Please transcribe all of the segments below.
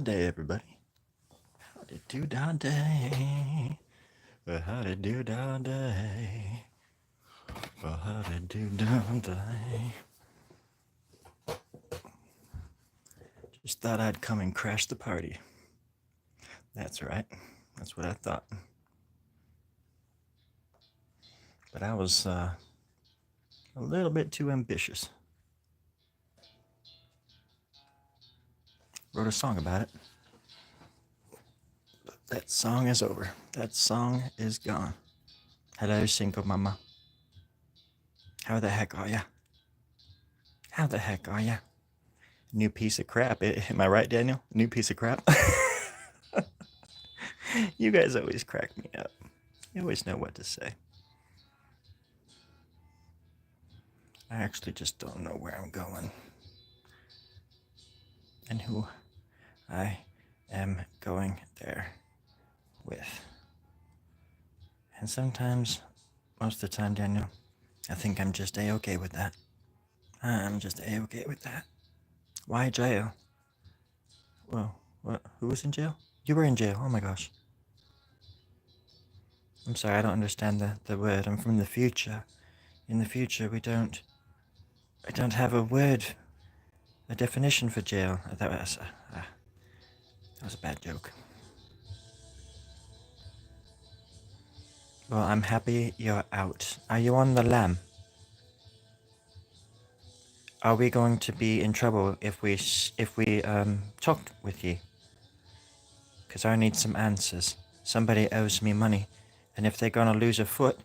day, everybody. Howdy do da day. Howdy do da day. Howdy do da day. Just thought I'd come and crash the party. That's right. That's what I thought. But I was a little bit too ambitious. Wrote a song about it. But that song is over. That song is gone. Hello, single mama. How the heck are ya? How the heck are ya? New piece of crap. Am I right, Daniel? New piece of crap? You guys always crack me up. You always know what to say. I actually just don't know where I'm going. And who I am going there with. And sometimes, most of the time, Daniel, I think I'm just A-okay with that. I'm just A-okay with that. Why jail? Well, what? Who was in jail? You were in jail. Oh my gosh. I'm sorry, I don't understand the word. I'm from the future. In the future, I don't have a word, a definition for jail. That was a bad joke. Well, I'm happy you're out. Are you on the lam? Are we going to be in trouble if we talked with you? Because I need some answers. Somebody owes me money, and if they're gonna lose a foot,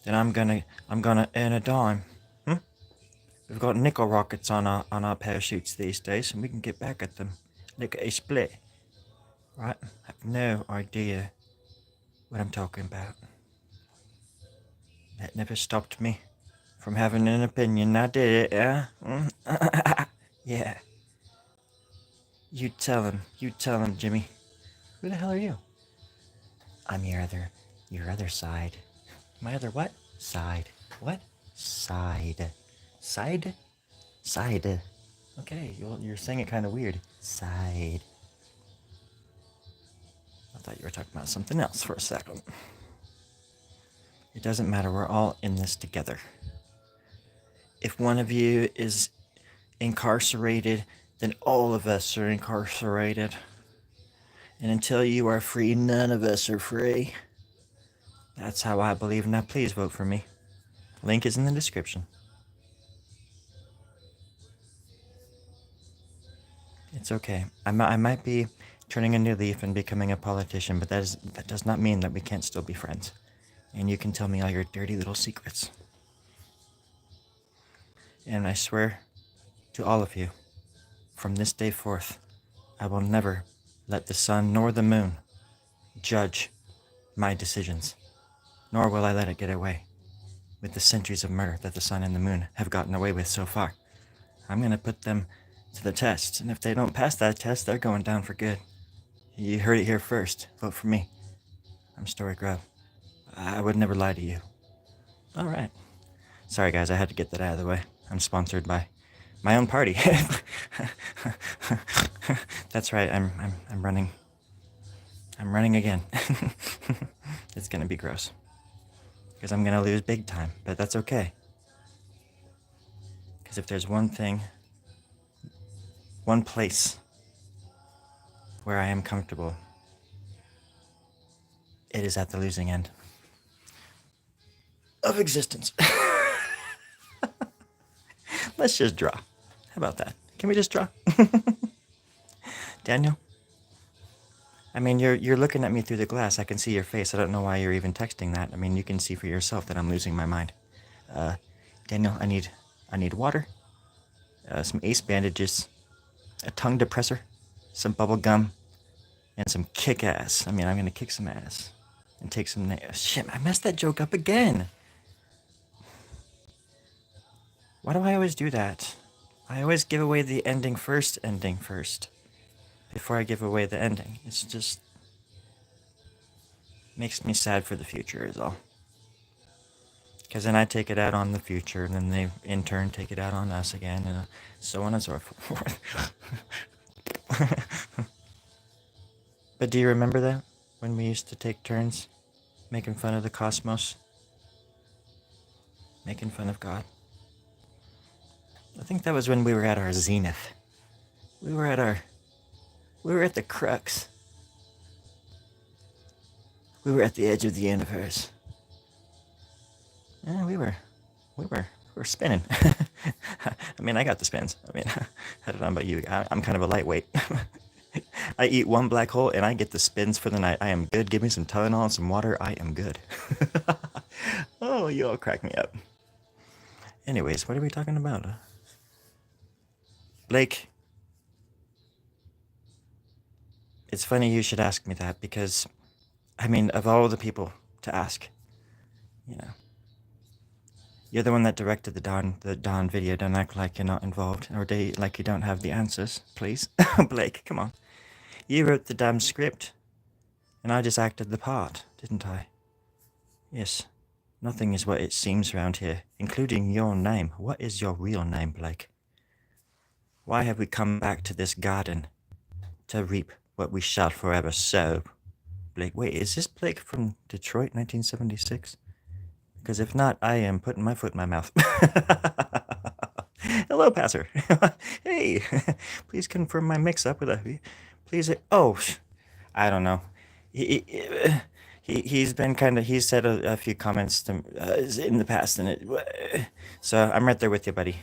then I'm gonna earn a dime. We've got nickel rockets on our parachutes these days, and we can get back at them. Like a split. Right? I have no idea what I'm talking about. That never stopped me from having an opinion. I did it, yeah? Yeah. You tell him, Jimmy. Who the hell are you? I'm your other side. My other what? Side. What? Side. Side? Side. Okay, you're saying it kind of weird. Side. I thought you were talking about something else for a second. It doesn't matter, we're all in this together. If one of you is incarcerated, then all of us are incarcerated. And until you are free, none of us are free. That's how I believe. Now please vote for me. Link is in the description. It's okay. I might be turning a new leaf and becoming a politician, but that does not mean that we can't still be friends. And you can tell me all your dirty little secrets. And I swear to all of you, from this day forth, I will never let the sun nor the moon judge my decisions, nor will I let it get away with the centuries of murder that the sun and the moon have gotten away with so far. I'm going to put them to the test, and if they don't pass that test, they're going down for good. You heard it here first. Vote for me. I'm Storie Grubb. I would never lie to you. All right. Sorry, guys, I had to get that out of the way. I'm sponsored by my own party. That's right. I'm running. I'm running again. It's gonna be gross because I'm gonna lose big time, but that's okay. Because if there's one thing, one place where I am comfortable, it is at the losing end of existence. Let's just draw. How about that? Can we just draw? Daniel? I mean, you're looking at me through the glass. I can see your face. I don't know why you're even texting that. I mean, you can see for yourself that I'm losing my mind. Daniel, I need water, some ace bandages, a tongue depressor, some bubble gum, and some kick ass. I mean, I'm gonna kick some ass and take some shit. I messed that joke up again. Why do I always do that? I always give away the ending first, before I give away the ending. It's just makes me sad for the future is all. Because then I take it out on the future, and then they in turn take it out on us again, and so on and so forth. But do you remember that? When we used to take turns making fun of the cosmos? Making fun of God? I think that was when we were at our zenith. We were at the crux. We were at the edge of the universe. Yeah, we were spinning. I mean, I got the spins. I mean, I don't know about you. I'm kind of a lightweight. I eat one black hole and I get the spins for the night. I am good. Give me some Tylenol and some water. I am good. Oh, you all crack me up. Anyways, what are we talking about? Blake, it's funny you should ask me that because, I mean, of all the people to ask, you know, you're the one that directed the Dawn video. Don't act like you're not involved or like you don't have the answers, please. Blake, come on. You wrote the damn script, and I just acted the part, didn't I? Yes. Nothing is what it seems around here, including your name. What is your real name, Blake? Why have we come back to this garden to reap what we shall forever sow? Blake, wait, is this Blake from Detroit, 1976? Because if not, I am putting my foot in my mouth. Hello, passer. Hey, please confirm my mix-up with a... Please... Oh, I don't know. He's been kind of... He's said a few comments to, in the past, and it... So I'm right there with you, buddy.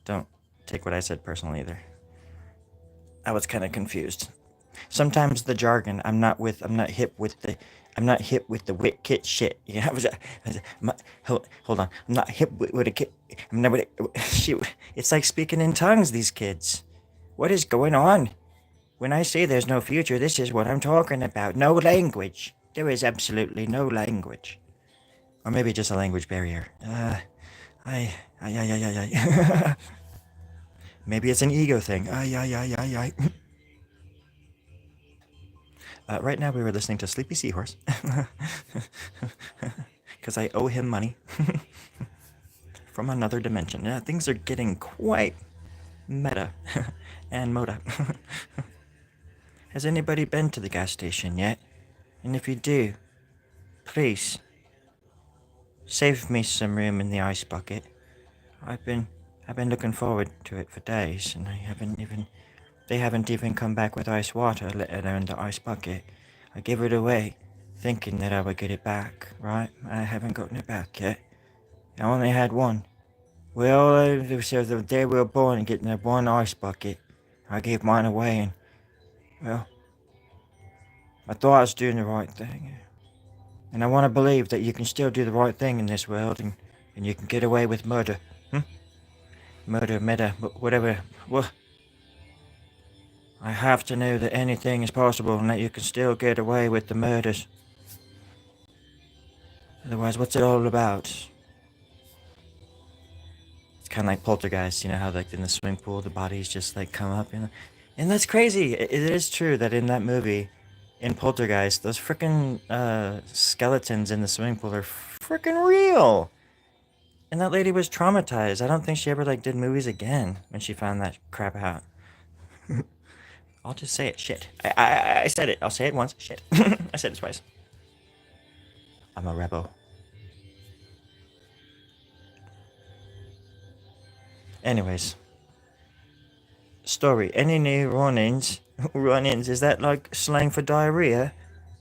Don't take what I said personally either. I was kind of confused. Sometimes the jargon, I'm not hip with the wit kit shit. Yeah, hold on. I'm not hip with a kit. I'm not with it. Shoot. It's like speaking in tongues, these kids. What is going on? When I say there's no future, this is what I'm talking about. No language. There is absolutely no language. Or maybe just a language barrier. I. Maybe it's an ego thing. Right now we were listening to Sleepy Seahorse. Because I owe him money. From another dimension. Yeah, things are getting quite meta and moda. Has anybody been to the gas station yet? And if you do, please save me some room in the ice bucket. I've been looking forward to it for days, and they haven't even come back with ice water, let alone the ice bucket. I gave it away, thinking that I would get it back, right? I haven't gotten it back yet. I only had one. Well, so the day we were born, getting that one ice bucket, I gave mine away, and, well, I thought I was doing the right thing. And I want to believe that you can still do the right thing in this world, and you can get away with murder. Murder, meta, whatever. Well, I have to know that anything is possible and that you can still get away with the murders. Otherwise, what's it all about? It's kind of like Poltergeist, you know how like in the swimming pool the bodies just like come up, you know? And that's crazy. It is true that in that movie, in Poltergeist, those frickin' skeletons in the swimming pool are frickin' real. And that lady was traumatized. I don't think she ever like did movies again when she found that crap out. I'll just say it. Shit. I said it. I'll say it once. Shit. I said it twice. I'm a rebel. Anyways. Story. Any new run-ins? Run-ins? Is that like slang for diarrhea?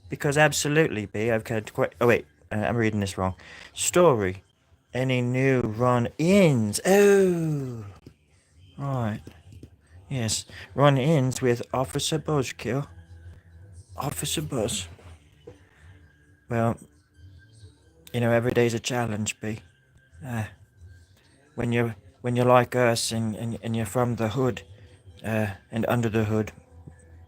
Because absolutely, B. I've had quite... Oh, wait. I'm reading this wrong. Story. Any new run-ins? Oh. Right. Yes. Run-ins with Officer Buzzkill. Officer Buzz. Well, you know, every day's a challenge, B. When you're like us and you're from the hood, and under the hood,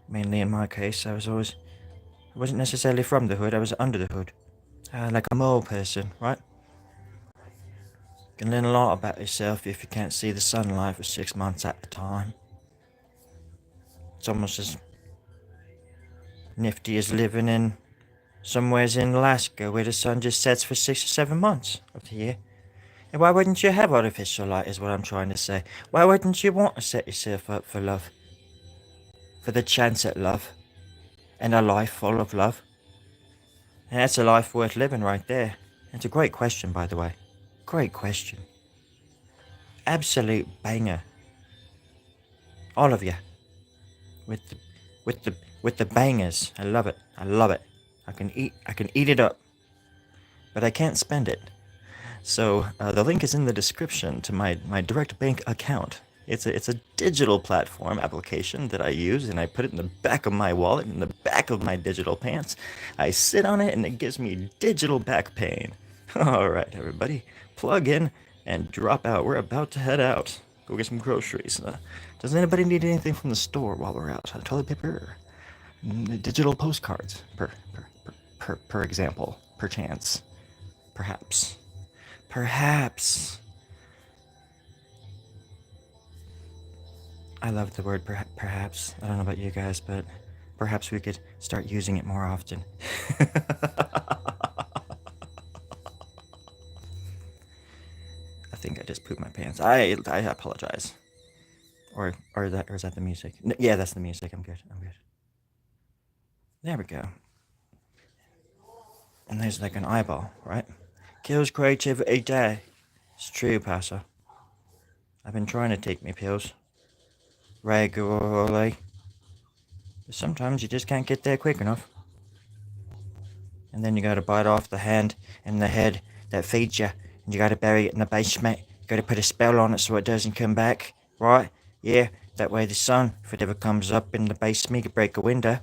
mainly in my case, I wasn't necessarily from the hood, I was under the hood. Like a mole person, right? You can learn a lot about yourself if you can't see the sunlight for 6 months at a time. It's almost as nifty as living in somewheres in Alaska where the sun just sets for 6 or 7 months of the year. And why wouldn't you have artificial light is what I'm trying to say. Why wouldn't you want to set yourself up for love? For the chance at love? and a life full of love? And that's a life worth living right there. It's a great question, by the way. Great question. Absolute banger. All of you. With the with the with the bangers. I love it. I love it. I can eat it up. But I can't spend it. So the link is in the description to my direct bank account. It's a digital platform application that I use, and I put it in the back of my wallet, in the back of my digital pants. I sit on it, and it gives me digital back pain. All right, everybody, plug in and drop out. We're about to head out. Go get some groceries. Does anybody need anything from the store while we're out? Toilet paper, digital postcards, per example, perchance, perhaps. Perhaps. I love the word perhaps. I don't know about you guys, but perhaps we could start using it more often. I think I just pooped my pants. I apologize. Or is that the music? No, yeah, that's the music. I'm good. There we go. And there's like an eyeball, right? Kills creativity day. It's true, Pastor. I've been trying to take me pills regularly, but sometimes you just can't get there quick enough. And then you gotta bite off the hand and the head that feeds you, and you gotta bury it in the basement. You gotta put a spell on it so it doesn't come back, right? Yeah, that way the sun, if it ever comes up in the basement, you can break a window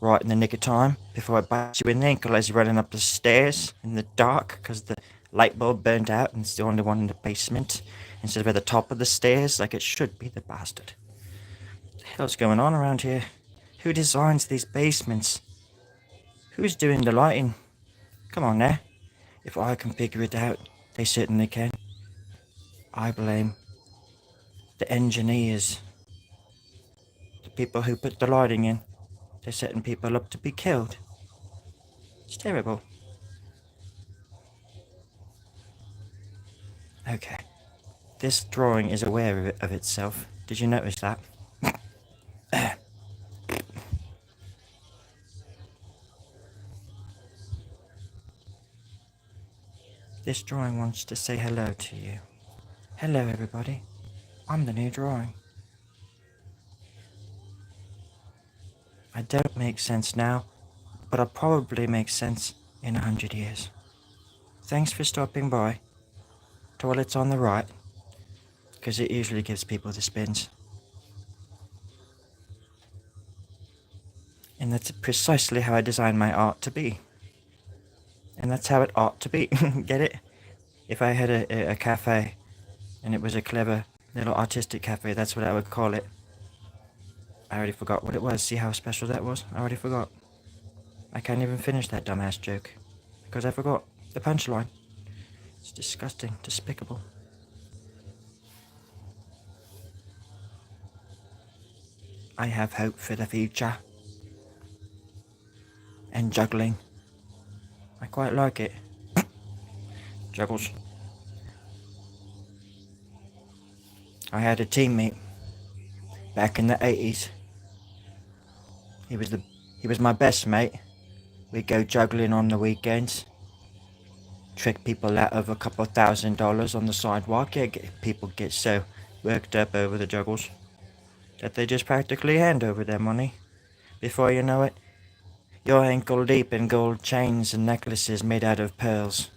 right in the nick of time before it bites you in the ankle as you're running up the stairs in the dark because the light bulb burned out and it's the only one in the basement instead of at the top of the stairs like it should be, the bastard. What the hell's going on around here? Who designs these basements? Who's doing the lighting? Come on now. If I can figure it out, they certainly can. I blame the engineers. The people who put the lighting in. They're setting people up to be killed. It's terrible. Okay. This drawing is aware of itself. Did you notice that? This drawing wants to say hello to you. Hello, everybody. I'm the new drawing. I don't make sense now, but I'll probably make sense in 100 years. Thanks for stopping by. Toilet's on the right, because it usually gives people the spins. And that's precisely how I designed my art to be. And that's how it ought to be. Get it? If I had a cafe, and it was a clever little artistic cafe, that's what I would call it. I already forgot what it was. See how special that was? I already forgot. I can't even finish that dumbass joke. Because I forgot the punchline. It's disgusting, despicable. I have hope for the future. And juggling. I quite like it. Juggles. I had a teammate back in the 80s. He was my best mate. We'd go juggling on the weekends. Trick people out of a couple $1,000 on the sidewalk. Yeah, people get so worked up over the juggles that they just practically hand over their money. Before you know it, you're ankle deep in gold chains and necklaces made out of pearls.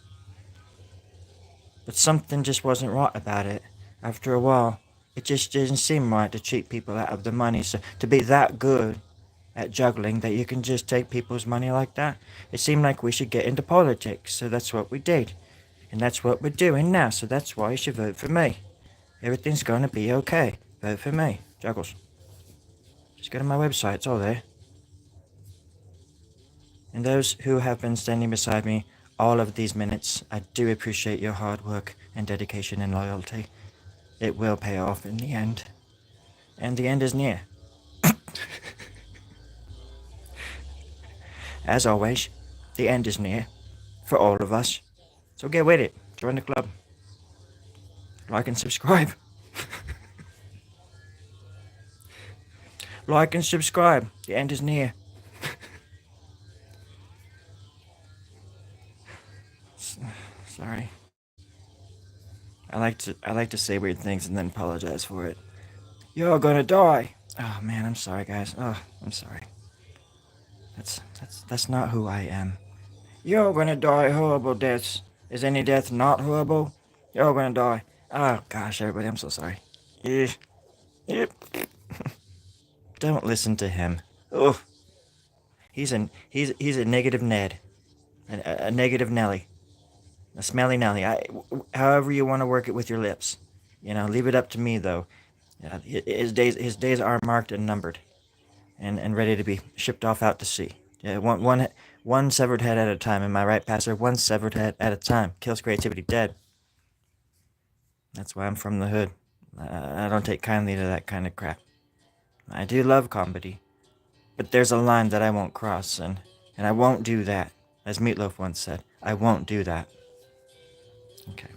But something just wasn't right about it. After a while, it just didn't seem right to cheat people out of the money. So to be that good at juggling that you can just take people's money like that, it seemed like we should get into politics. So that's what we did. And that's what we're doing now. So that's why you should vote for me. Everything's gonna be okay. Vote for me. Juggles. Just go to my website. It's all there. And those who have been standing beside me all of these minutes, I do appreciate your hard work and dedication and loyalty. It will pay off in the end. And the end is near. As always, the end is near. For all of us. So get with it. Join the club. Like and subscribe. Like and subscribe. The end is near. Sorry. I like to say weird things and then apologize for it. You're gonna die. Oh man, I'm sorry, guys. Oh, I'm sorry. That's not who I am. You're gonna die horrible deaths. Is any death not horrible? You're gonna die. Oh gosh, everybody, I'm so sorry. Eh, eh. Don't listen to him. Oh, he's a negative Ned, a negative Nelly, a smelly Nelly. However you want to work it with your lips, leave it up to me though. His days are marked and numbered, and ready to be shipped off out to sea. Yeah, one severed head at a time. Am I right, Pastor? One severed head at a time. Kills creativity dead. That's why I'm from the hood. I don't take kindly to that kind of crap. I do love comedy, but there's a line that I won't cross, and I won't do that. As Meatloaf once said, I won't do that. Okay.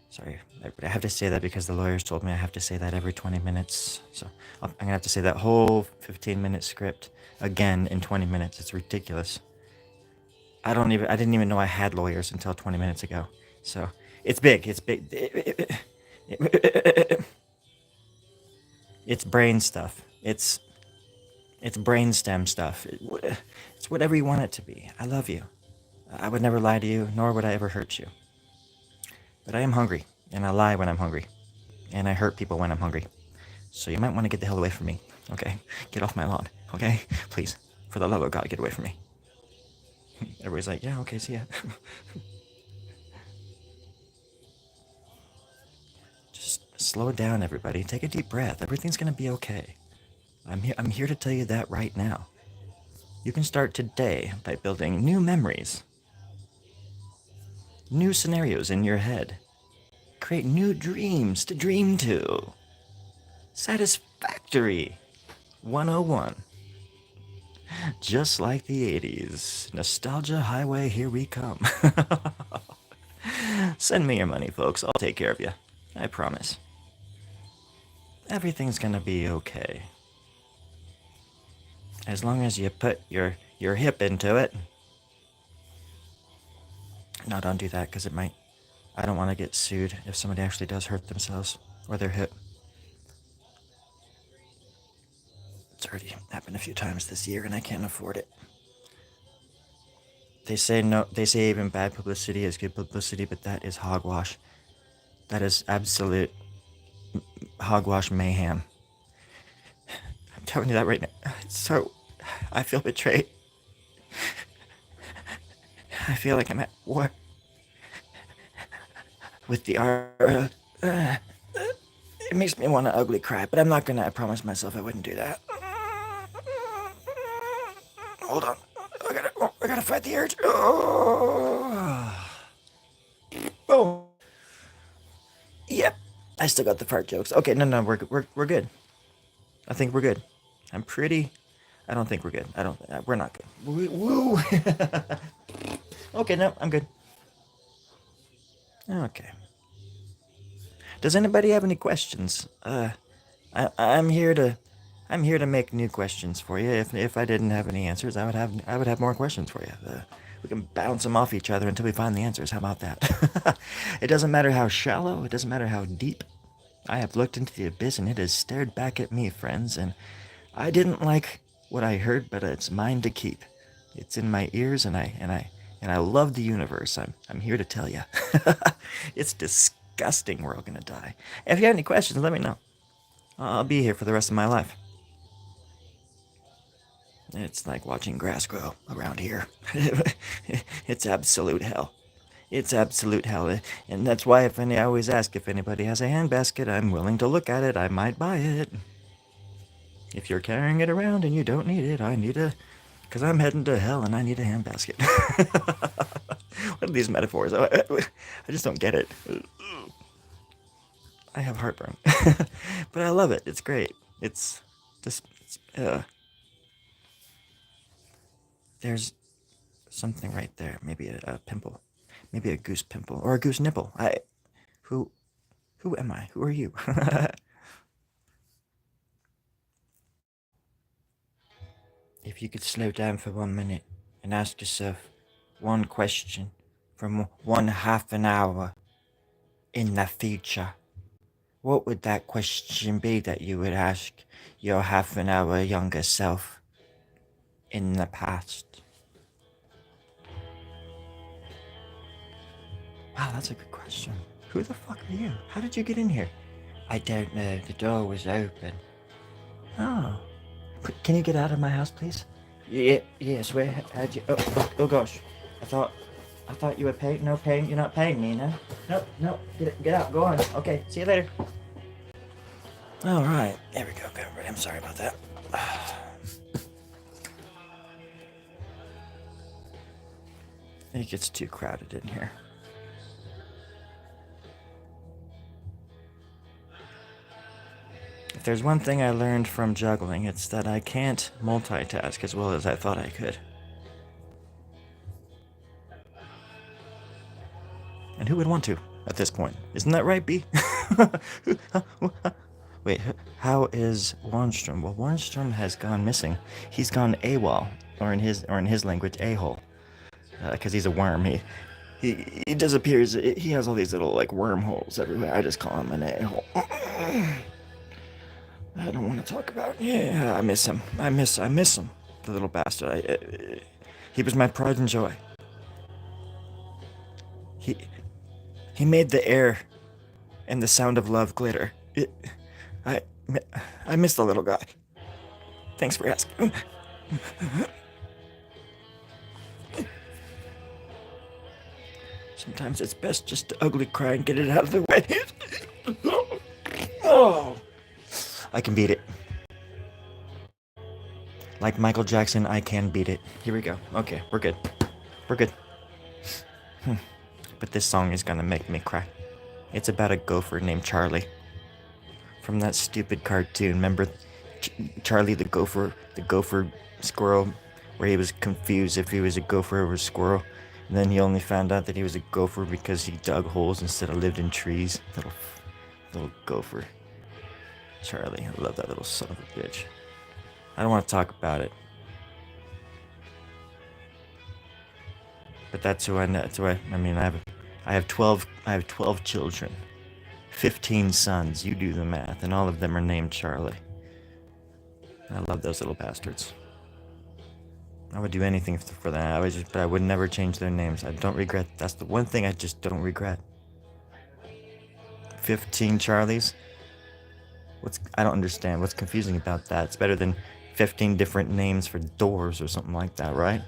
Sorry, I have to say that because the lawyers told me I have to say that every 20 minutes. So I'm going to have to say that whole 15-minute script again in 20 minutes. It's ridiculous. I didn't even know I had lawyers until 20 minutes ago. So it's big. It's big. It's brain stuff. It's brainstem stuff. It's whatever you want it to be. I love you. I would never lie to you, nor would I ever hurt you. But I am hungry, and I lie when I'm hungry, and I hurt people when I'm hungry. So you might want to get the hell away from me, okay? Get off my lawn, okay? Please, for the love of God, get away from me. Everybody's like, yeah, okay, see ya. Just slow down, everybody. Take a deep breath. Everything's gonna be okay. I'm here to tell you that right now. You can start today by building new memories, new scenarios in your head. Create new dreams to dream to. Satisfactory 101. Just like the 80s. Nostalgia highway, here we come. Send me your money, folks. I'll take care of you. I promise. Everything's gonna be okay. As long as you put your hip into it. No, don't do that, because it might... I don't want to get sued if somebody actually does hurt themselves or their hip. It's already happened a few times this year, and I can't afford it. They say no. They say even bad publicity is good publicity, but that is hogwash. That is absolute hogwash mayhem. I'm telling you that right now. So, I feel betrayed. I feel like I'm at war with the art. It makes me want to ugly cry, but I'm not gonna. I promise myself I wouldn't do that. Hold on. I gotta fight the urge. Oh. Oh. Yep. I still got the fart jokes. Okay, no, we're good. I think we're good. I'm pretty. I don't think we're good. I don't. We're not good. Woo. Okay, no, I'm good. Okay. Does anybody have any questions? I'm here to make new questions for you. If I didn't have any answers, I would have more questions for you. We can bounce them off each other until we find the answers. How about that? It doesn't matter how shallow. It doesn't matter how deep. I have looked into the abyss and it has stared back at me, friends. And I didn't like what I heard, but it's mine to keep. It's in my ears, and I love the universe. I'm here to tell you. It's disgusting. We're all gonna die. If you have any questions, let me know. I'll be here for the rest of my life. It's like watching grass grow around here. It's absolute hell. It's absolute hell. And that's why I always ask if anybody has a handbasket, I'm willing to look at it. I might buy it. If you're carrying it around and you don't need it, I need a... Because I'm heading to hell and I need a handbasket. What are these metaphors? I just don't get it. I have heartburn. But I love it. It's great. It's just... There's something right there. Maybe a pimple. Maybe a goose pimple. Or a goose nipple. Who am I? Who are you? If you could slow down for 1 minute and ask yourself one question from 1/2 an hour in the future, what would that question be that you would ask your 1/2 an hour younger self in the past? Wow, that's a good question. Who the fuck are you? How did you get in here? I don't know. The door was open. Oh. Can you get out of my house, please? Yeah, yes, how'd you... Oh gosh. I thought you were paying... No, you're not paying me, no? No, get out, go on. Okay, see you later. Alright, there we go, everybody. I'm sorry about that. It gets too crowded in here. If there's one thing I learned from juggling, it's that I can't multitask as well as I thought I could. And who would want to at this point? Isn't that right, B? Wait, how is Warnstrom? Well, Warnstrom has gone missing. He's gone AWOL, or in his language, a-hole, because he's a worm. He disappears. He has all these little like wormholes everywhere. I just call him an a-hole. I don't want to talk about it. Yeah, I miss him. I miss him. The little bastard. He was my pride and joy. He made the air and the sound of love glitter. I miss the little guy. Thanks for asking. Sometimes it's best just to ugly cry and get it out of the way. Oh, I can beat it. Like Michael Jackson, I can beat it. Here we go. Okay, we're good. We're good. But this song is gonna make me cry. It's about a gopher named Charlie. From that stupid cartoon. Remember Charlie the gopher squirrel, where he was confused if he was a gopher or a squirrel. And then he only found out that he was a gopher because he dug holes instead of lived in trees. Little gopher. Charlie, I love that little son of a bitch. I don't want to talk about it. But that's who I know. I mean, I have 12 children. 15 sons, you do the math, and all of them are named Charlie. I love those little bastards. I would do anything for that. But I would never change their names. I don't regret. That's the one thing I just don't regret. 15 Charlies? I don't understand. What's confusing about that? It's better than 15 different names for doors or something like that, right?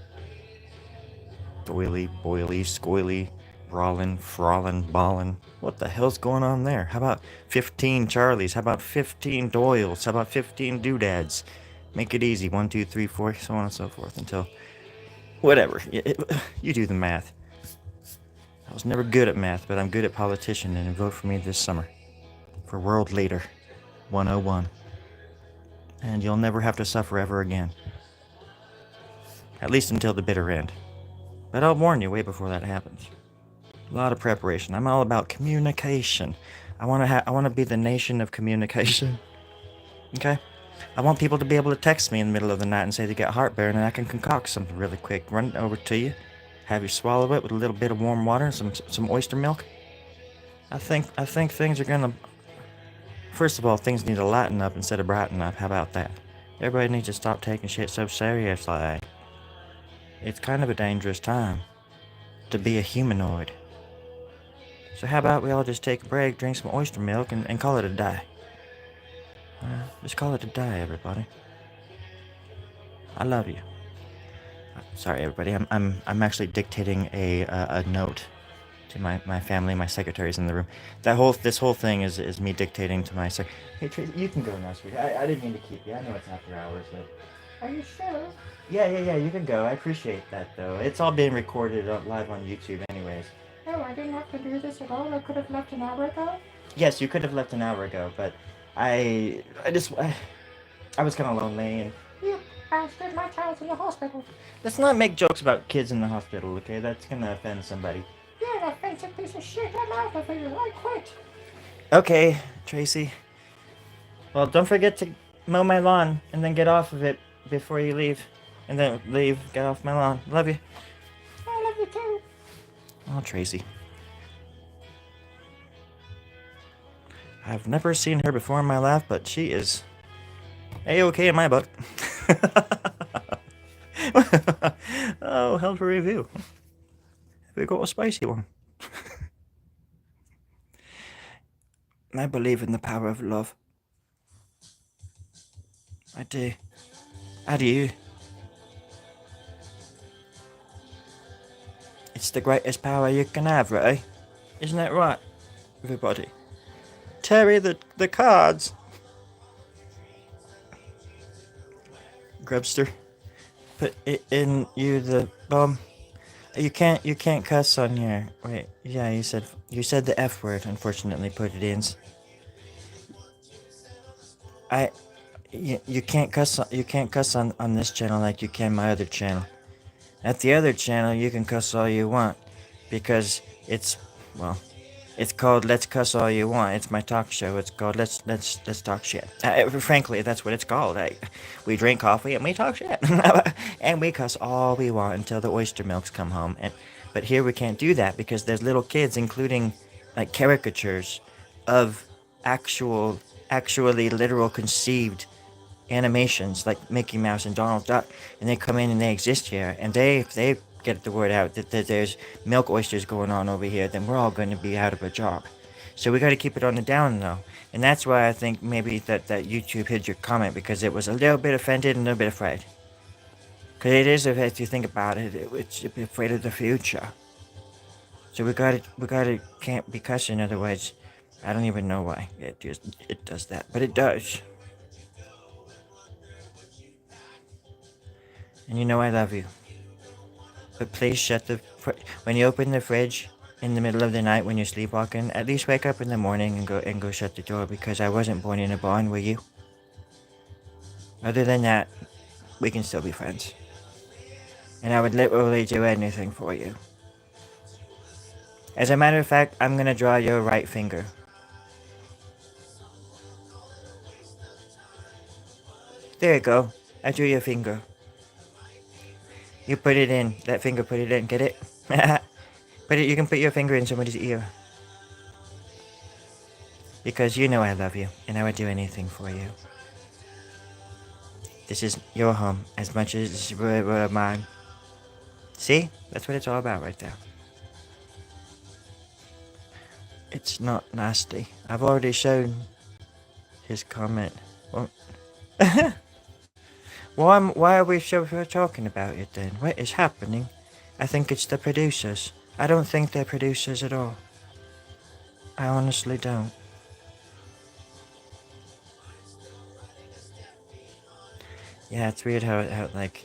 Doily, boily, scoily, brawlin', frolin', ballin'. What the hell's going on there? How about 15 Charlies? How about 15 Doyles? How about 15 doodads? Make it easy. 1, 2, 3, 4, so on and so forth until... Whatever. You do the math. I was never good at math, but I'm good at politician, and vote for me this summer. For World Leader 101. And you'll never have to suffer ever again. At least until the bitter end. But I'll warn you way before that happens. A lot of preparation. I'm all about communication. I want to be the nation of communication. Okay? I want people to be able to text me in the middle of the night and say they get heartburn, and I can concoct something really quick. Run it over to you. Have you swallow it with a little bit of warm water and some oyster milk. I think things are gonna... First of all, things need to lighten up instead of brighten up. How about that? Everybody needs to stop taking shit so seriously. It's kind of a dangerous time to be a humanoid. So how about we all just take a break, drink some oyster milk, and call it a day? Just call it a day, everybody. I love you. Sorry, everybody. I'm actually dictating a note to my family. My secretary's in the room. This whole thing is me dictating to my sec. Hey Tracy, you can go now, sweetie. I didn't mean to keep you. I know it's after hours, but. Are you sure? Yeah. You can go. I appreciate that, though. It's all being recorded live on YouTube, anyways. Oh, I didn't have to do this at all. I could have left an hour ago. Yes, you could have left an hour ago, but I was kind of lonely and. You bastard! My child's in the hospital. Let's not make jokes about kids in the hospital, okay? That's gonna offend somebody. You're an offensive piece of shit. I'm out of here. I quit. Okay, Tracy. Well, don't forget to mow my lawn and then get off of it before you leave. And then leave. Get off my lawn. Love you. I love you too. Oh, Tracy. I've never seen her before in my life, but she is A-okay in my book. Oh, hell for review. We got a spicy one. I believe in the power of love. I do. How do you? It's the greatest power you can have, right? Isn't that right, everybody? Terry, the cards. Grubster, put it in you the bomb. You can't cuss on here. Wait, yeah, you said the F word. Unfortunately, put it in. I you can't cuss on this channel like you can my other channel. At the other channel, you can cuss all you want because it's well, it's called Let's Cuss All You Want. It's my talk show. It's called Let's Talk Shit. Frankly, that's what it's called. We drink coffee and we talk shit, and we cuss all we want until the oyster milks come home. But here we can't do that because there's little kids, including like caricatures of actually literal conceived animations like Mickey Mouse and Donald Duck, and they come in and they exist here, and they get the word out that there's milk oysters going on over here, then we're all going to be out of a job. So we got to keep it on the down low, and that's why I think maybe that YouTube hid your comment, because it was a little bit offended and a little bit afraid. Because it is, if you think about it, it's afraid of the future. So we gotta can't be cussing, otherwise I don't even know why it does that, but it does. And you know I love you. But please shut when you open the fridge in the middle of the night when you're sleepwalking, at least wake up in the morning and go shut the door, because I wasn't born in a barn, were you? Other than that, we can still be friends. And I would literally do anything for you. As a matter of fact, I'm gonna draw your right finger. There you go. I drew your finger. You put it in. That finger, put it in. Get it? You can put your finger in somebody's ear. Because you know I love you, and I would do anything for you. This is your home as much as mine. See? That's what it's all about right there. It's not nasty. I've already shown his comment. Well, why are we talking about it then? What is happening? I think it's the producers. I don't think they're producers at all. I honestly don't. Yeah, it's weird how like...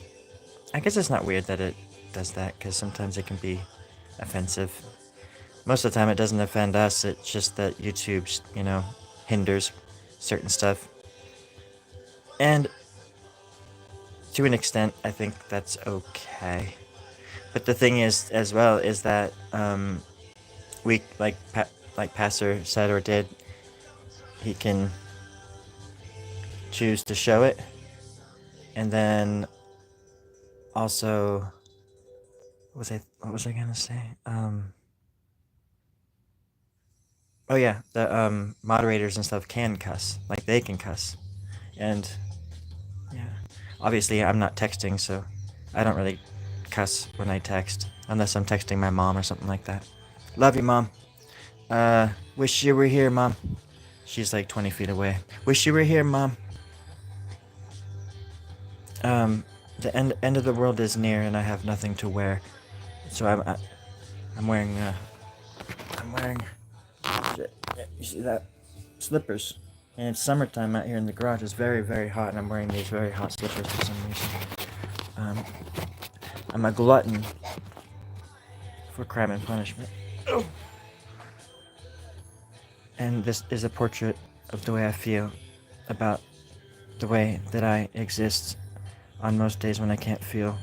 I guess it's not weird that it does that, because sometimes it can be offensive. Most of the time it doesn't offend us, it's just that YouTube's, hinders certain stuff. And to an extent, I think that's okay. But the thing is, as well, is that we, like Pastor said or did, he can choose to show it. And then also, what was I gonna say? Oh yeah, the moderators and stuff can cuss. Like, they can cuss. And yeah, obviously I'm not texting, so I don't really cuss when I text, unless I'm texting my mom or something like that. Love you, Mom. Wish you were here, Mom. She's like 20 feet away. Wish you were here, Mom. The end of the world is near, and I have nothing to wear. So I'm wearing you see that? Slippers. And it's summertime out here in the garage. It's very, very hot, and I'm wearing these very hot slippers for some reason. I'm a glutton for crime and punishment. Oh. And this is a portrait of the way I feel about the way that I exist on most days when I can't feel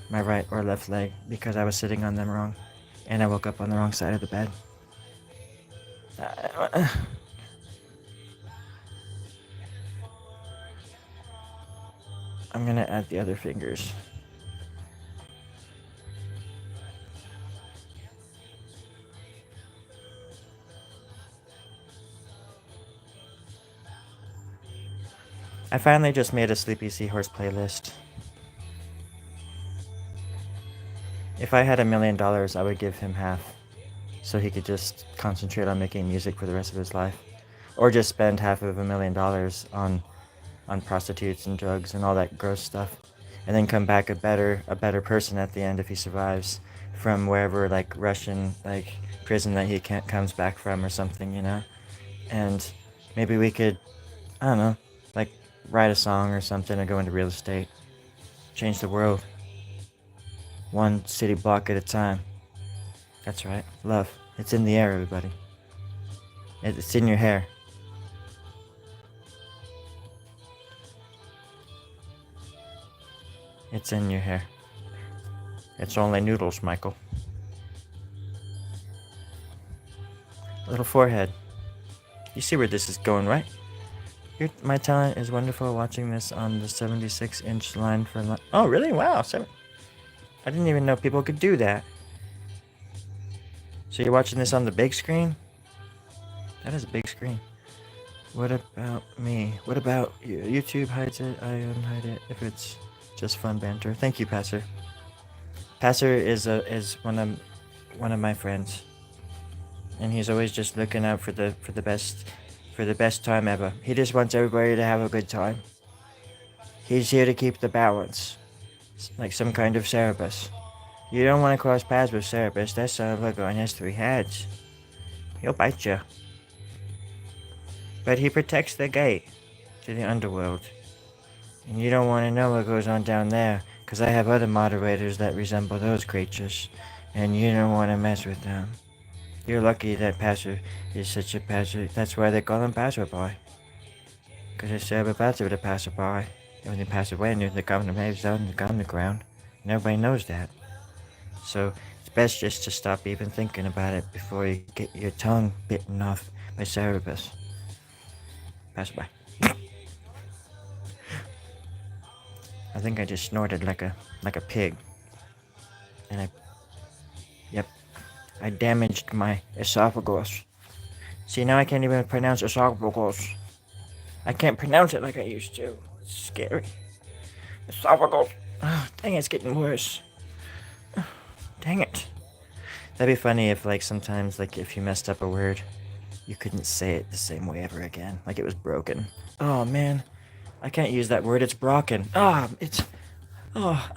my right or left leg because I was sitting on them wrong, and I woke up on the wrong side of the bed. I'm gonna add the other fingers. I finally just made a Sleepy Seahorse playlist. If I had $1 million, I would give him half, so he could just concentrate on making music for the rest of his life, or just spend half of $1 million on prostitutes and drugs and all that gross stuff, and then come back a better person at the end if he survives from wherever, like Russian like prison that he can't comes back from or something, you know. And maybe we could, I don't know, like write a song or something or go into real estate, change the world, one city block at a time. That's right, love. It's in the air, everybody. It's in your hair. It's in your hair. It's only noodles, Michael. Little forehead. You see where this is going, right? My talent is wonderful watching this on the 76-inch line for... Oh, really? Wow. I didn't even know people could do that. So you're watching this on the big screen? That is a big screen. What about me? What about you? YouTube hides it. I unhide it if it's just fun banter. Thank you, Passer. Passer is one of my friends, and he's always just looking out for the best time ever. He just wants everybody to have a good time. He's here to keep the balance, like some kind of Cerberus. You don't want to cross paths with Cerberus. That son of a gun has 3 heads. He'll bite you. But he protects the gate to the underworld. And you don't want to know what goes on down there, because I have other moderators that resemble those creatures, and you don't want to mess with them. You're lucky that Passer is such a passer. That's why they call him Passer Boy. Because it's Cerber Passer the Passer Boy. And when they pass away, and the governor moves out and the underground. And everybody knows that. So it's best just to stop even thinking about it before you get your tongue bitten off by Cerberus. Pass by. I think I just snorted like a pig. And I damaged my esophagus. See, now I can't even pronounce esophagus. I can't pronounce it like I used to. It's scary. Esophagus. Oh, dang, it's getting worse. Oh, dang it. That'd be funny if, like, sometimes, like, if you messed up a word, you couldn't say it the same way ever again. Like it was broken. Oh, man. I can't use that word. It's broken. I'm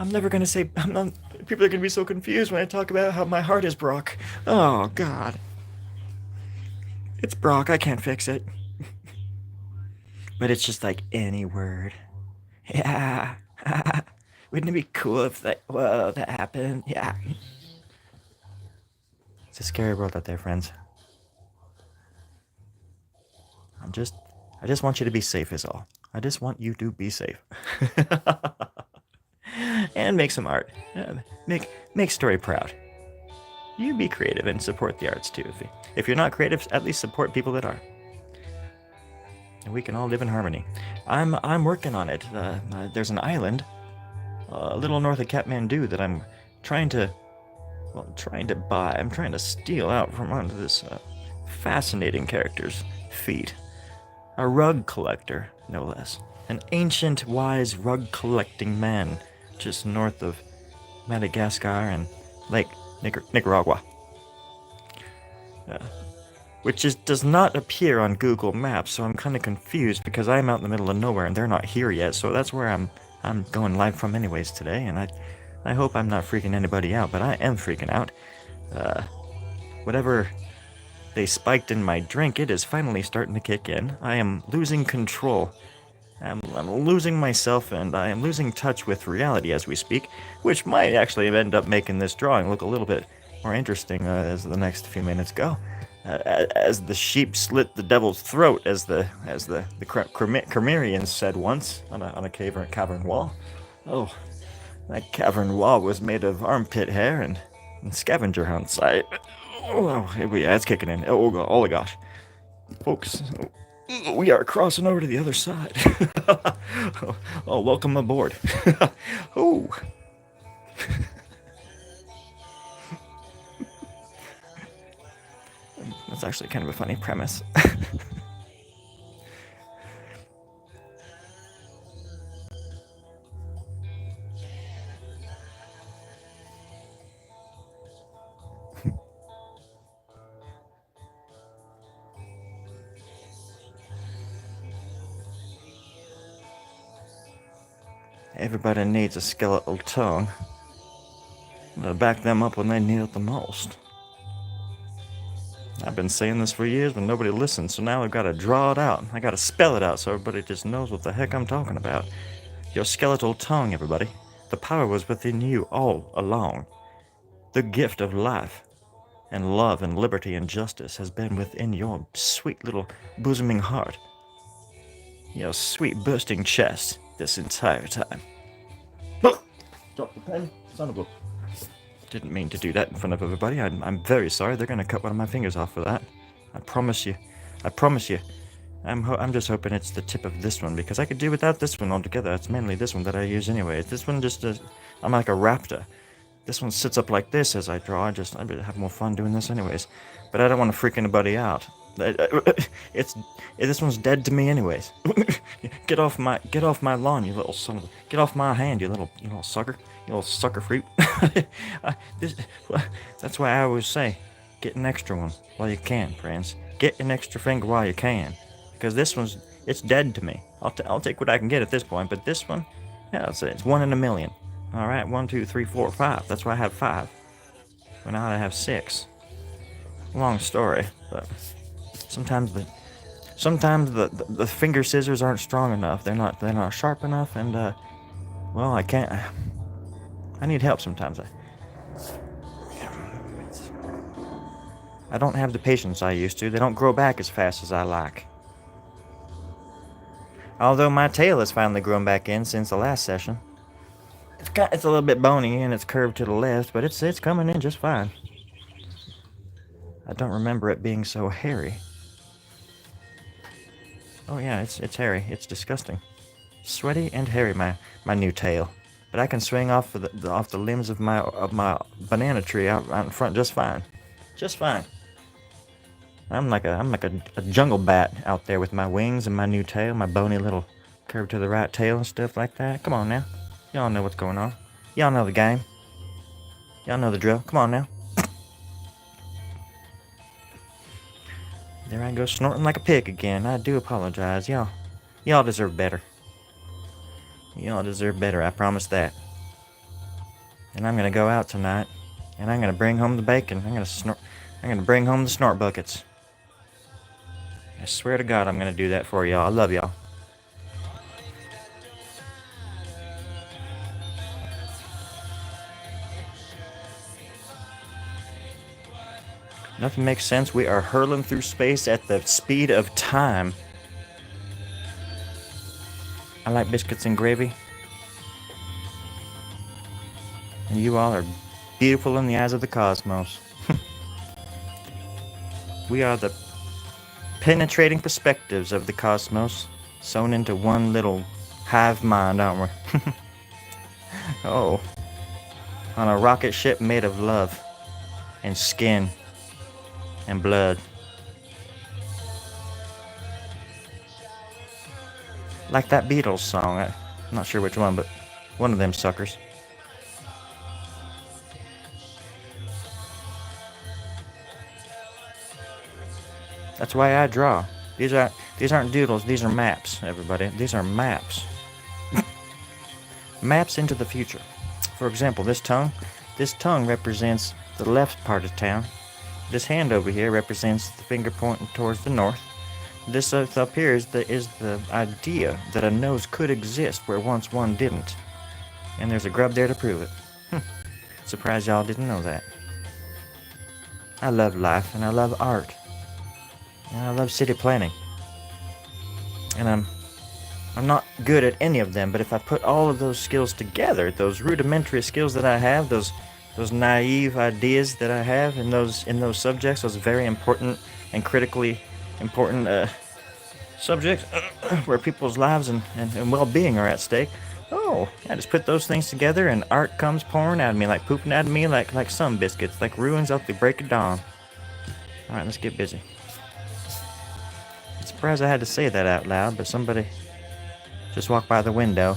never gonna say... people are gonna be so confused when I talk about how my heart is broke. Oh, God. It's broke. I can't fix it. But it's just like any word. Yeah. Wouldn't it be cool if that happened? Yeah. It's a scary world out there, friends. I just want you to be safe is all. I just want you to be safe. And make some art. Make Storie proud. You be creative and support the arts too. If you're not creative, at least support people that are. And we can all live in harmony. I'm working on it. There's an island, a little north of Kathmandu, that I'm trying to buy. I'm trying to steal out from under this fascinating character's feet. A rug collector, no less. An ancient, wise rug collecting man, just north of Madagascar and Lake Nicaragua. Which does not appear on Google Maps, so I'm kind of confused because I'm out in the middle of nowhere and they're not here yet, so that's where I'm going live from anyways today, and I hope I'm not freaking anybody out, but I am freaking out. Whatever they spiked in my drink, it is finally starting to kick in. I am losing control. I'm losing myself, and I am losing touch with reality as we speak, which might actually end up making this drawing look a little bit more interesting as the next few minutes go. As the sheep slit the devil's throat, as the Cremerians said once on a cavern wall. Oh, that cavern wall was made of armpit hair and scavenger hunts. Yeah, it's kicking in. Oh gosh, folks, we are crossing over to the other side. Oh, welcome aboard. Oh. That's actually kind of a funny premise. Everybody needs a skeletal tongue to back them up when they need it the most. I've been saying this for years, but nobody listens, so now I've got to draw it out. I got to spell it out so everybody just knows what the heck I'm talking about. Your skeletal tongue, everybody. The power was within you all along. The gift of life and love and liberty and justice has been within your sweet little bosoming heart. Your sweet bursting chest this entire time. Drop the pen, son of a... Didn't mean to do that in front of everybody. I'm very sorry. They're gonna cut one of my fingers off for that. I promise you. I promise you. I'm just hoping it's the tip of this one, because I could do without this one altogether. It's mainly this one that I use anyway. This one just I'm like a raptor. This one sits up like this as I draw. I'd have more fun doing this anyways. But I don't want to freak anybody out. This one's dead to me anyways. Get off my lawn, you little son of a... Get off my hand, you little sucker. You little sucker fruit. That's why I always say, get an extra one while you can, friends. Get an extra finger while you can. Because this one's, it's dead to me. I'll take what I can get at this point, but this one, yeah, it's 1 in a million. Alright, 1, 2, 3, 4, 5. That's why I have 5. Well, now I have 6. Long story, but sometimes the finger scissors aren't strong enough. They're not sharp enough, and well, I need help sometimes. I don't have the patience I used to. They don't grow back as fast as I like. Although my tail has finally grown back in since the last session. It's a little bit bony and it's curved to the left, but it's coming in just fine. I don't remember it being so hairy. Oh yeah, it's hairy. It's disgusting. Sweaty and hairy, my new tail. But I can swing off the limbs of my banana tree out in front just fine. Just fine. I'm like a jungle bat out there with my wings and my new tail, my bony little curved to the right tail and stuff like that. Come on now. Y'all know what's going on. Y'all know the game. Y'all know the drill. Come on now. There I go snorting like a pig again. I do apologize. Y'all deserve better. Y'all deserve better, I promise that. And I'm gonna go out tonight, and I'm gonna bring home the bacon. I'm gonna bring home the snort buckets. I swear to God I'm gonna do that for y'all. I love y'all. Nothing makes sense. We are hurling through space at the speed of time. I like biscuits and gravy. And you all are beautiful in the eyes of the cosmos. We are the penetrating perspectives of the cosmos, sewn into one little hive mind, aren't we? Oh. On a rocket ship made of love and skin and blood. Like that Beatles song. I'm not sure which one, but one of them suckers. That's why I draw. These aren't doodles, these are maps, everybody. These are maps. Maps into the future. For example, this tongue represents the left part of town. This hand over here represents the finger pointing towards the north. This up here is the idea that a nose could exist where once one didn't. And there's a grub there to prove it. Surprised y'all didn't know that. I love life, and I love art. And I love city planning. And I'm not good at any of them, but if I put all of those skills together, those rudimentary skills that I have, those naive ideas that I have in those subjects, those very important and critically important subjects where people's lives and well-being are at stake. Oh, I just put those things together and art comes pouring out of me, like pooping out of me like sun biscuits, like ruins at the break of dawn. Alright, let's get busy. I'm surprised I had to say that out loud, but somebody just walked by the window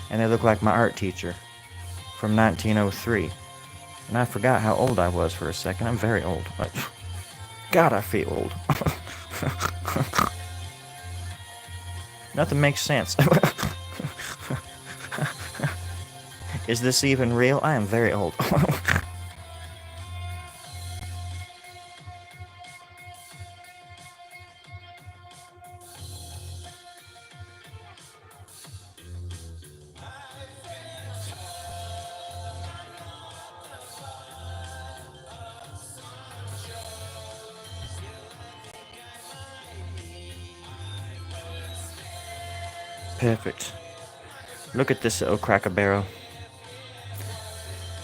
and they look like my art teacher from 1903. And I forgot how old I was for a second. I'm very old. God, I feel old. Nothing makes sense. Is this even real? I am very old. Perfect. Look at this little cracker barrel.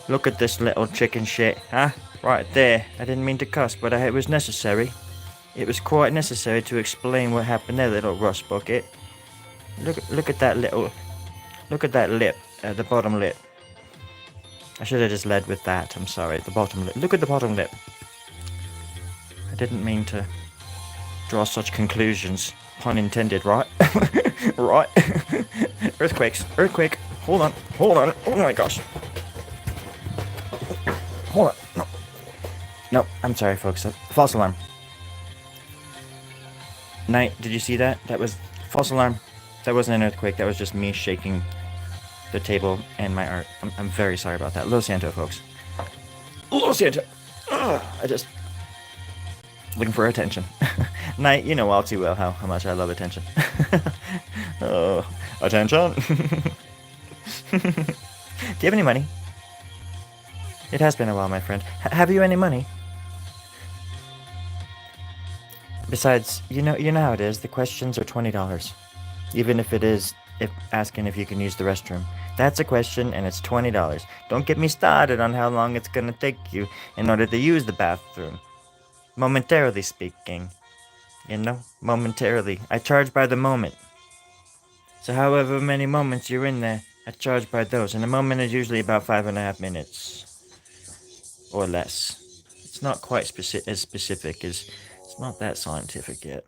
Look at this little chicken shit, huh? Right there. I didn't mean to cuss, but it was necessary. It was quite necessary to explain what happened there, little rust bucket. Look at that little... Look at that lip, the bottom lip. I should have just led with that, I'm sorry, the bottom lip. Look at the bottom lip. I didn't mean to draw such conclusions. Pun intended, right? Right? Earthquakes, earthquake. Hold on, oh my gosh. Hold on, no. No, I'm sorry folks, false alarm. Knight, did you see that? That was false alarm. That wasn't an earthquake, that was just me shaking the table and my art. I'm very sorry about that. Lo Santo, folks. Lo Santo! I just... looking for attention. Knight, you know all too well how much I love attention. Oh, attention! Do you have any money? It has been a while, my friend. Have you any money? Besides, you know how it is. The questions are $20. Even if it is asking if you can use the restroom. That's a question, and it's $20. Don't get me started on how long it's gonna take you in order to use the bathroom. Momentarily speaking. You know? Momentarily. I charge by the moment. So however many moments you're in there, I charge by those. And a moment is usually about 5.5 minutes. Or less. It's not quite as specific as... It's not that scientific yet.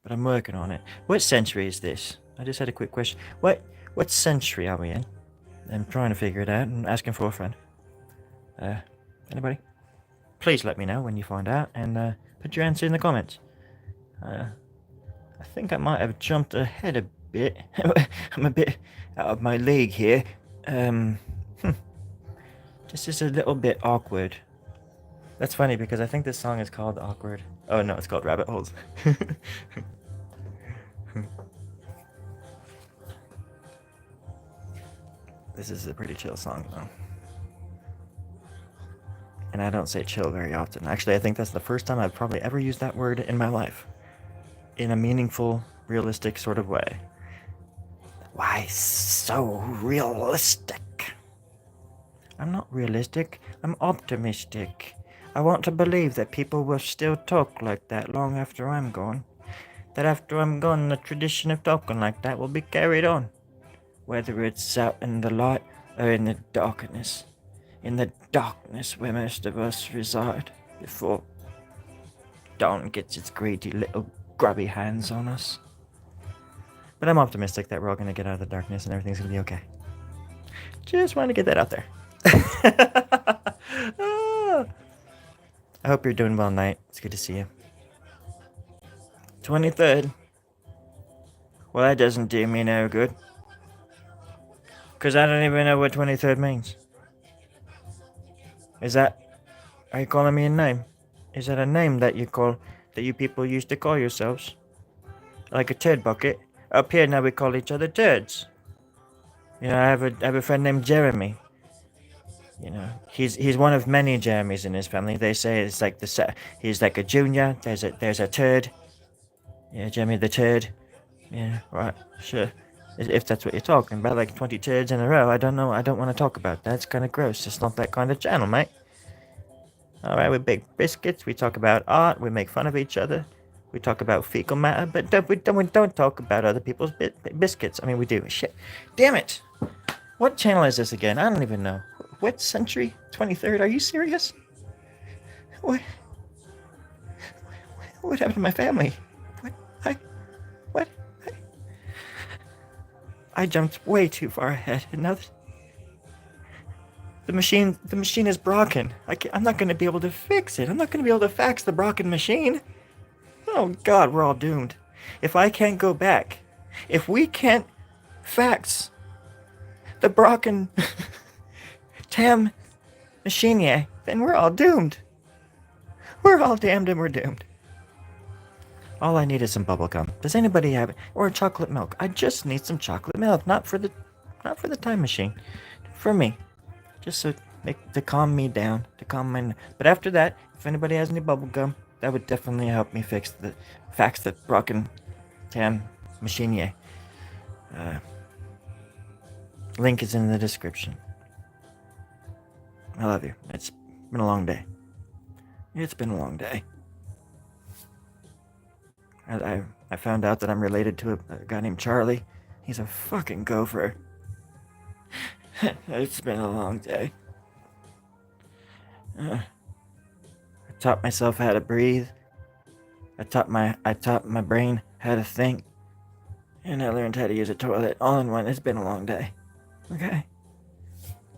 But I'm working on it. What century is this? I just had a quick question. What century are we in? I'm trying to figure it out and asking for a friend. Anybody? Please let me know when you find out and put your answer in the comments. I think I might have jumped ahead a bit. I'm a bit out of my league here. This is a little bit awkward. That's funny because I think this song is called Awkward. Oh no, it's called Rabbit Holes. This is a pretty chill song though. And I don't say chill very often. Actually, I think that's the first time I've probably ever used that word in my life. In a meaningful, realistic sort of way. Why so realistic? I'm not realistic, I'm optimistic. I want to believe that people will still talk like that long after I'm gone. That after I'm gone, the tradition of talking like that will be carried on. Whether it's out in the light or in the darkness. In the darkness where most of us reside before dawn gets its greedy little grubby hands on us. But I'm optimistic that we're all going to get out of the darkness and everything's going to be okay. Just wanted to get that out there. I hope you're doing well, Knight. It's good to see you. 23rd. Well, that doesn't do me no good. Because I don't even know what 23rd means. Are you calling me a name? Is that a name that you people used to call yourselves? Like a turd bucket? Up here now we call each other turds. You know, I have a friend named Jeremy. You know, he's one of many Jeremys in his family. They say it's like he's like a junior. There's a turd. Yeah, Jeremy the turd. Yeah, right, sure. If that's what you're talking about, like 20 turds in a row, I don't know. I don't want to talk about that. It's kind of gross. It's not that kind of channel, mate. All right, we bake biscuits. We talk about art. We make fun of each other. We talk about fecal matter, but we don't talk about other people's biscuits. I mean, we do. Shit, damn it! What channel is this again? I don't even know. What century? 23rd? Are you serious? What happened to my family? I jumped way too far ahead, and now the machine is broken. I'm not going to be able to fix it. I'm not going to be able to fax the broken machine. Oh God, we're all doomed. If I can't go back, if we can't fax the broken Tam Machinier, then we're all doomed. We're all damned and we're doomed. All I need is some bubble gum. Does anybody have it? Or chocolate milk? I just need some chocolate milk, not for the time machine, for me, just to calm me down, to calm my. But after that, if anybody has any bubble gum, that would definitely help me fix the broken Tam Machinier. Link is in the description. I love you. It's been a long day. It's been a long day. I found out that I'm related to a guy named Charlie. He's a fucking gopher. It's been a long day. I taught myself how to breathe. I taught my brain how to think. And I learned how to use a toilet all in one. It's been a long day. Okay?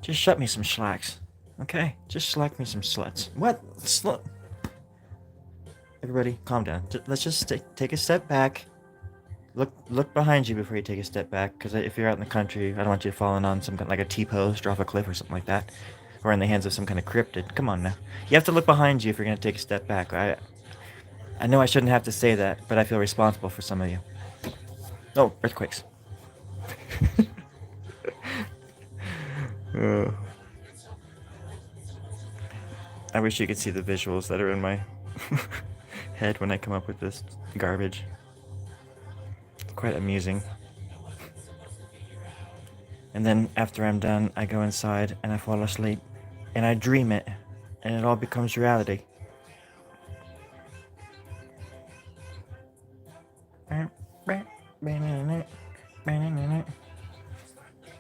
Just shut me some slacks. Okay? Just slack me some sluts. What? Slut? Everybody, calm down. Let's just take a step back. Look behind you before you take a step back, because if you're out in the country, I don't want you falling on some kind like a T-post or off a cliff or something like that, or in the hands of some kind of cryptid. Come on now. You have to look behind you if you're gonna take a step back. I know I shouldn't have to say that, but I feel responsible for some of you. Oh, earthquakes. I wish you could see the visuals that are in my head when I come up with this garbage. It's quite amusing. And then after I'm done, I go inside and I fall asleep. And I dream it. And it all becomes reality. I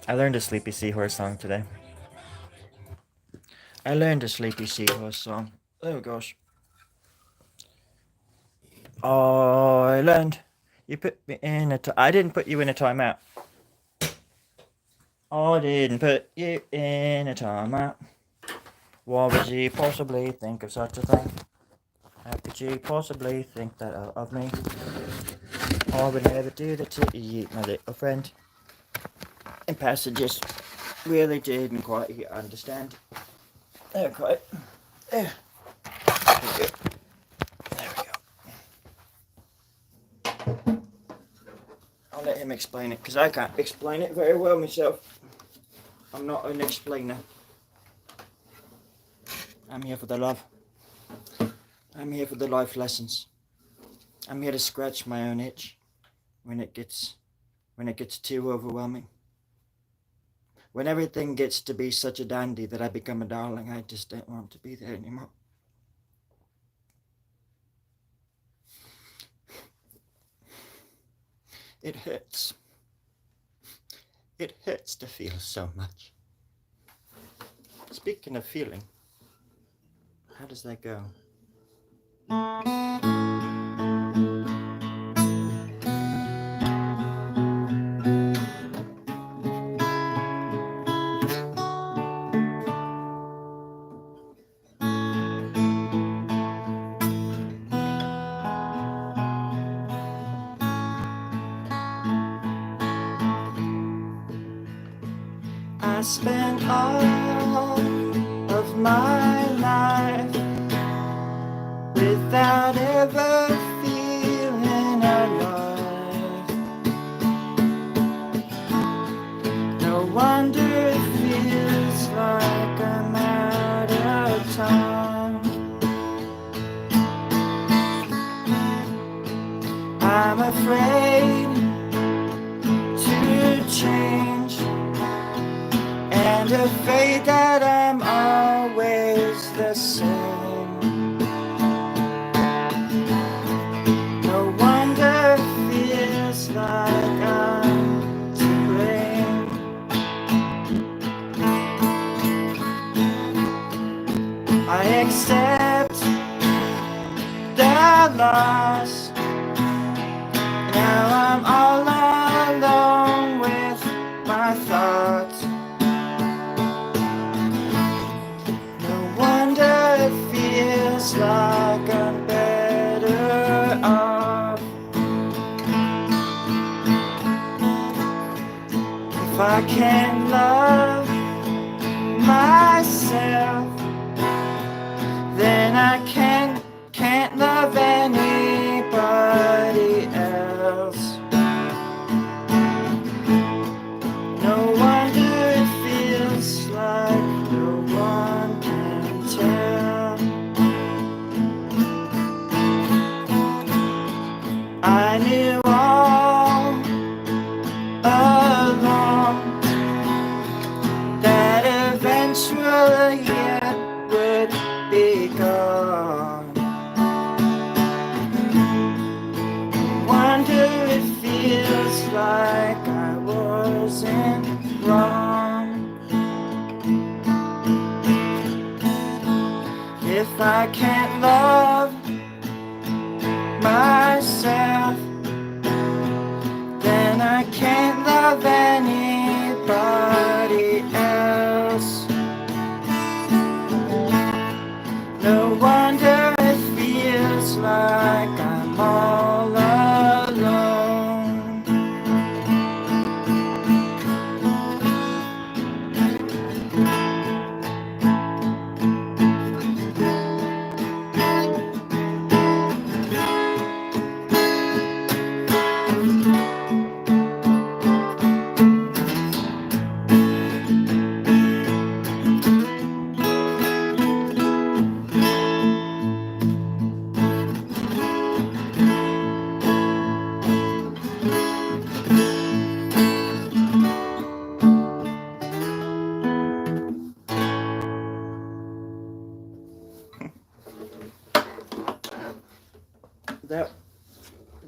learned a Sleepy Seahorse song today. I learned a Sleepy Seahorse song. Oh gosh. I learned. You put me in I didn't put you in a timeout. I didn't put you in a timeout. Why would you possibly think of such a thing? How could you possibly think that of me? I would never do that to you, my little friend. And passages really didn't quite understand. Okay. There we go. I'll let him explain it, because I can't explain it very well myself. I'm not an explainer. I'm here for the love. I'm here for the life lessons. I'm here to scratch my own itch when it gets too overwhelming. When everything gets to be such a dandy that I become a darling, I just don't want to be there anymore. It hurts. It hurts to feel so much. Speaking of feeling, how does that go? I spent all of my life without ever feeling alive. No wonder it feels like I'm out of time. I'm afraid to change, and afraid that I'm always the same. No wonder it feels like I'm to blame. I accept the loss. Now I'm all alone with my thoughts. Feels like I'm better off if I can love my myself, then I can't love anybody else. No wonder it feels like no one can tell. I knew all along that eventually it would be gone. Wonder it feels like I wasn't wrong. If I can't love myself, then I can't love anybody else. No wonder it feels like I'm all alone.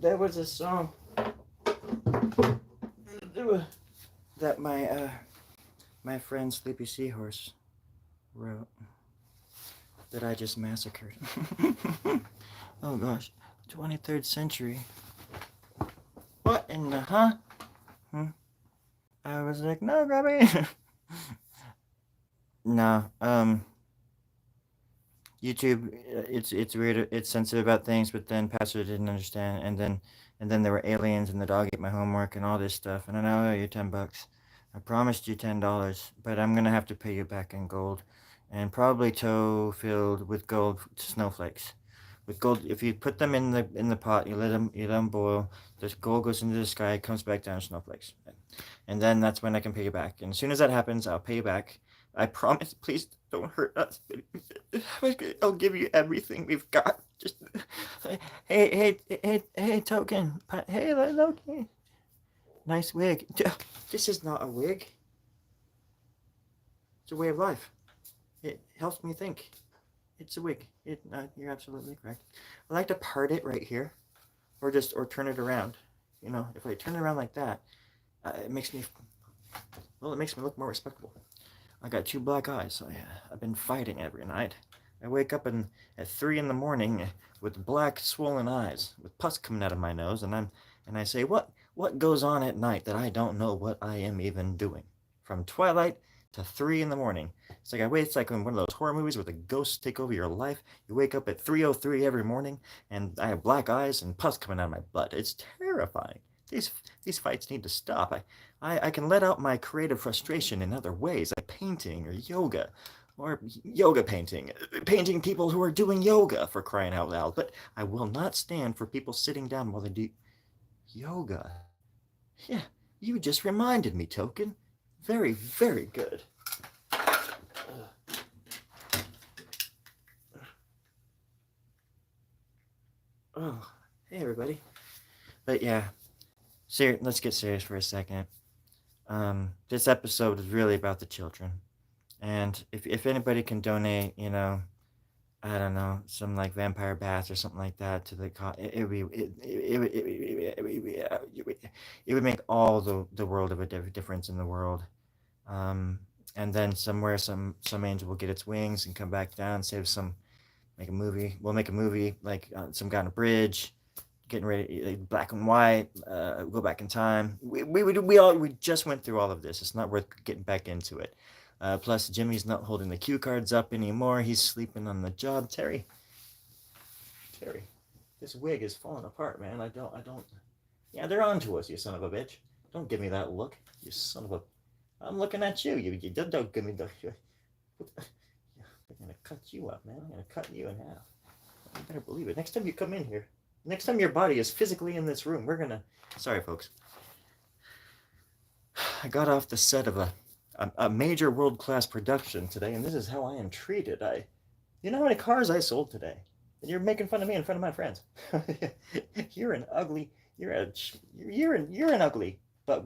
That was a song that my friend Sleepy Seahorse wrote that I just massacred. Oh gosh, 23rd century. What in the I was like, no, Grubby. No, YouTube, it's weird. It's sensitive about things, but then Pastor didn't understand, and then there were aliens, and the dog ate my homework, and all this stuff. And I know I owe you $10. I promised you $10, but I'm gonna have to pay you back in gold, and probably toe filled with gold snowflakes. With gold, if you put them in the pot, you let them boil. The gold goes into the sky, comes back down in snowflakes, and then that's when I can pay you back. And as soon as that happens, I'll pay you back. I promise. Please don't hurt us. I'll give you everything we've got. Just hey, Token. Hey, Loki. Nice wig. This is not a wig. It's a way of life. It helps me think. It's a wig. You're absolutely correct. I like to part it right here, or turn it around. You know, if I turn it around like that, it makes me look more respectable. I got 2 black eyes. I've been fighting every night. I wake up at 3 in the morning with black swollen eyes, with pus coming out of my nose, and I say, what goes on at night that I don't know what I am even doing? From twilight to 3 in the morning. It's like in one of those horror movies where the ghosts take over your life. You wake up at 3:03 every morning, and I have black eyes and pus coming out of my butt. It's terrifying. These fights need to stop. I can let out my creative frustration in other ways, like painting or yoga painting people who are doing yoga, for crying out loud. But I will not stand for people sitting down while they do yoga. Yeah, you just reminded me, Token. Very, very good. Oh, hey everybody. But yeah, let's get serious for a second. This episode is really about the children. And if anybody can donate, you know, I don't know, some like vampire bats or something like that to the it would make all the world of a difference in the world. And then somewhere some angel will get its wings and come back down, save some, make a movie. We'll make a movie like some guy on a bridge, getting ready, black and white, go back in time. We just went through all of this. It's not worth getting back into it. Plus, Jimmy's not holding the cue cards up anymore. He's sleeping on the job. Terry, this wig is falling apart, man. I don't. Yeah, they're on to us, you son of a bitch. Don't give me that look, you son of a. I'm looking at you. You don't give me the. you up, man. I'm gonna cut you in half. You better believe it. Next time you come in here, next time your body is physically in this room, we're gonna. Sorry, folks. I got off the set of a major world class production today, and this is how I am treated. You know how many cars I sold today? And you're making fun of me in front of my friends. You're an ugly. You're an ugly. But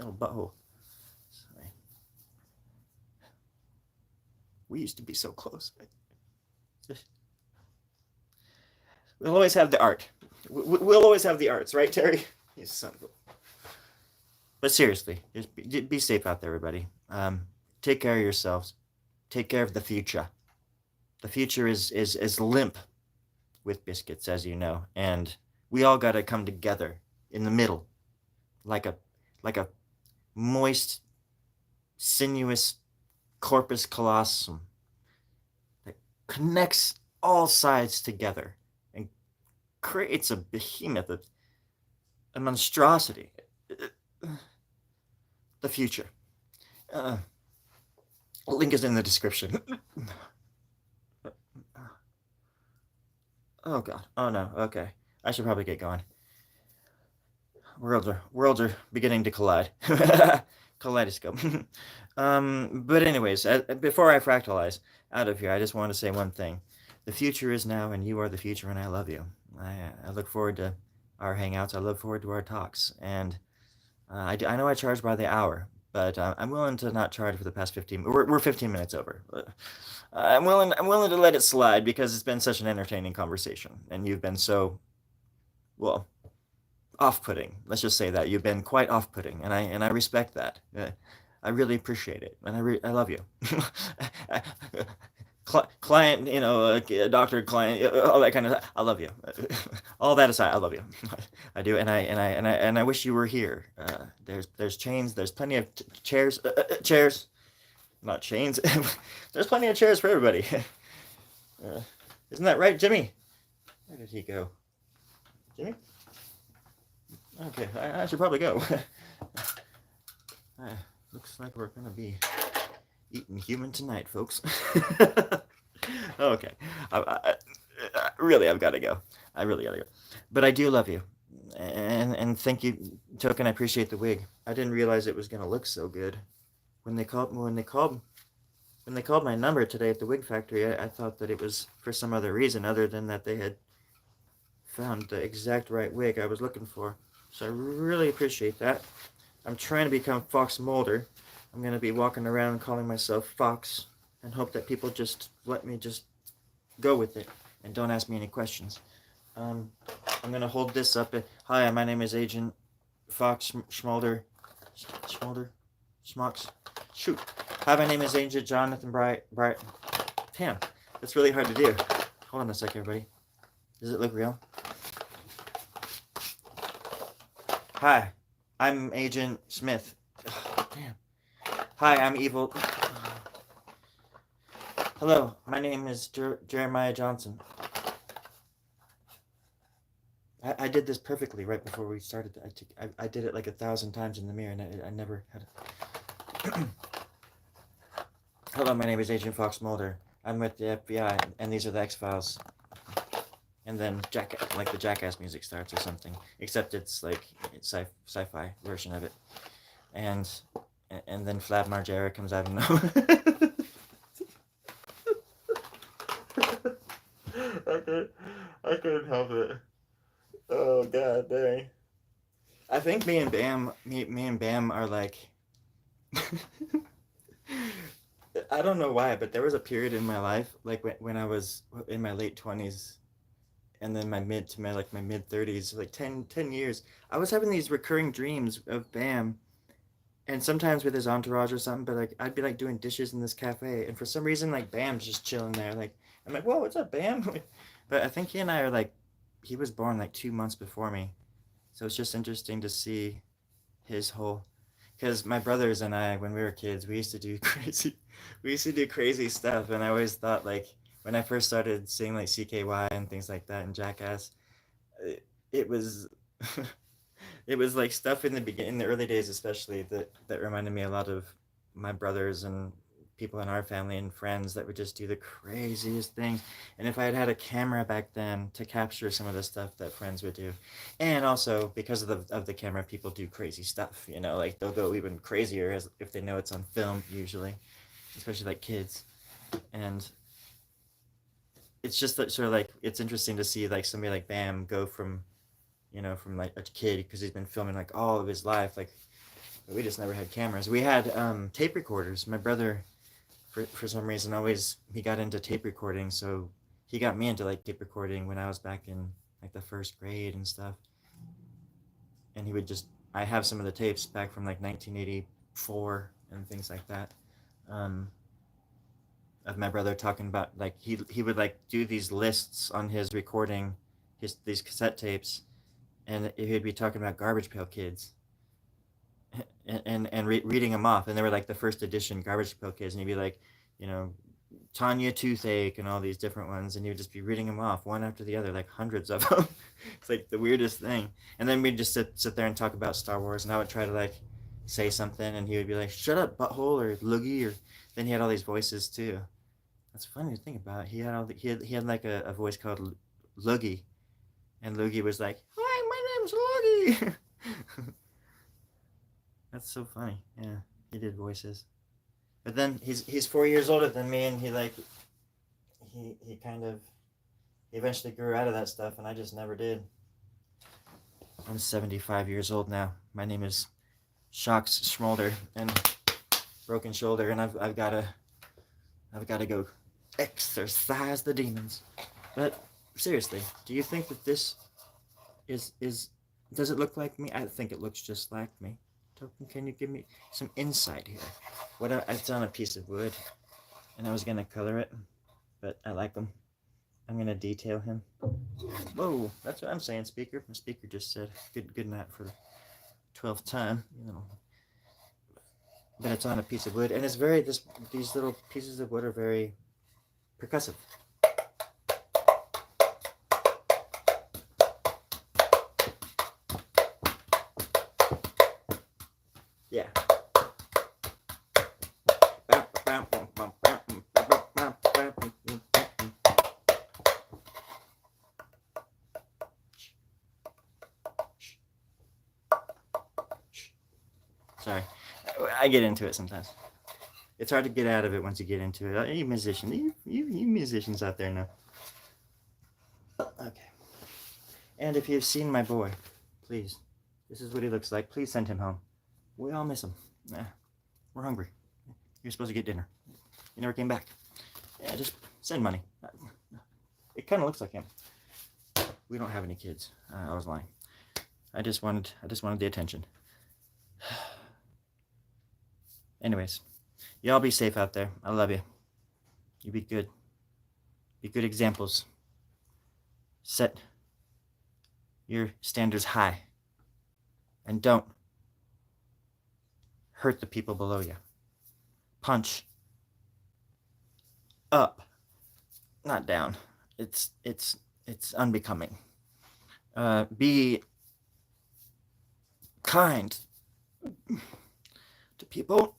oh butthole. Sorry. We used to be so close. We'll always have the art. We'll always have the arts, right, Terry? You son of a. But seriously, just be safe out there, everybody. Take care of yourselves. Take care of the future. The future is limp with biscuits, as you know, and we all got to come together in the middle, like a moist, sinuous corpus callosum that connects all sides together and creates a behemoth, a monstrosity. The future. Link is in the description. Oh god. Oh no. Okay. I should probably get going. Worlds are beginning to collide. Kaleidoscope. But anyways, before I fractalize out of here, I just want to say one thing. The future is now, and you are the future, and I love you. I look forward to our hangouts. I look forward to our talks, and I know I charge by the hour, but I'm willing to not charge for the past 15. We're 15 minutes over. I'm willing to let it slide because it's been such an entertaining conversation, and you've been so, well, off-putting. Let's just say that you've been quite off-putting, and I respect that. I really appreciate it, and I love you. Client, doctor, client, all that kind of. I love you. All that aside, I love you. I do, and I wish you were here. There's chains. There's plenty of chairs. Chairs, not chains. There's plenty of chairs for everybody. Isn't that right, Jimmy? Where did he go? Jimmy? Okay, I should probably go. Looks like we're gonna be eating human tonight, folks. Okay. Really, I've got to go. I really got to go. But I do love you. And thank you, Token. I appreciate the wig. I didn't realize it was going to look so good. When they called my number today at the wig factory, I thought that it was for some other reason other than that they had found the exact right wig I was looking for. So I really appreciate that. I'm trying to become Fox Mulder. I'm going to be walking around calling myself Fox and hope that people just let me just go with it and don't ask me any questions. I'm going to hold this up. Hi, my name is Agent Fox Schmolder. Schmox? Shoot. Hi, my name is Agent Jonathan Bright. Damn, that's really hard to do. Hold on a sec, everybody. Does it look real? Hi, I'm Agent Smith. Damn. Hi, I'm evil. Hello, my name is Jeremiah Johnson. I did this perfectly right before we started. I did it like 1,000 times in the mirror, and I never had it. Hello, my name is Agent Fox Mulder. I'm with the FBI, and these are the X-Files. And then the Jackass music starts or something. Except it's like sci-fi version of it. And then Flab Margera comes out of nowhere. I couldn't help it. Oh god dang. I think me and Bam are like I don't know why, but there was a period in my life, like when I was in my late 20s and then my mid 30s, like 10 years, I was having these recurring dreams of Bam, and sometimes with his entourage or something, but like I'd be like doing dishes in this cafe, and for some reason like Bam's just chilling there, like I'm like, whoa, what's up, Bam? But I think he and I are like, he was born like 2 months before me, so it's just interesting to see his whole, because my brothers and I, when we were kids, we used to do crazy stuff, and I always thought, like, when I first started seeing like CKY and things like that and Jackass, it was it was like stuff in the early days, especially that reminded me a lot of my brothers and people in our family and friends that would just do the craziest things. And if I had had a camera back then to capture some of the stuff that friends would do, and also because of the camera, people do crazy stuff. You know, like they'll go even crazier as if they know it's on film usually, especially like kids. And it's just that sort of like it's interesting to see like somebody like Bam go from, you know, from like a kid because he's been filming like all of his life. Like we just never had cameras. We had tape recorders. My brother, for some reason, always he got into tape recording, so he got me into like tape recording when I was back in like the first grade and stuff. And he would just I have some of the tapes back from like 1984 and things like that. Um, of my brother talking about like he would like do these lists on his recording, his these cassette tapes, and he'd be talking about Garbage Pail Kids, and reading them off, and they were like the first edition Garbage Pail Kids, and he'd be like, you know, Tanya Toothache and all these different ones, and he would just be reading them off one after the other, like hundreds of them. It's like the weirdest thing. And then we'd just sit there and talk about Star Wars, and I would try to like say something, and he would be like, "Shut up, butthole," or "Loogie," or then he had all these voices too. That's funny to think about. He had he had like a voice called Loogie, and Loogie was like, "Hi, my name's Loogie." That's so funny. Yeah, he did voices. But then he's 4 years older than me, and he kind of he eventually grew out of that stuff, and I just never did. I'm 75 years old now. My name is Shocks Schmolder and Broken Shoulder, and I've gotta go exorcise the demons. But seriously, do you think that this is does it look like me? I think it looks just like me. Token, can you give me some insight here? It's on a piece of wood, and I was gonna color it, but I like him. I'm gonna detail him. Whoa, that's what I'm saying, speaker. My speaker just said good night for the 12th time. You know, but it's on a piece of wood, and it's very these little pieces of wood are very percussive. Yeah. Sorry, I get into it sometimes. It's hard to get out of it once you get into it. You musicians, you musicians out there know. Okay. And if you've seen my boy, please, this is what he looks like. Please send him home. We all miss him. We're hungry. You're supposed to get dinner. You never came back. Yeah, just send money. It kind of looks like him. We don't have any kids. I was lying. I just wanted the attention. Anyways, y'all be safe out there. I love you. You be good. Be good examples. Set your standards high. And don't hurt the people below you. Punch up, not down. It's unbecoming. Be kind to people.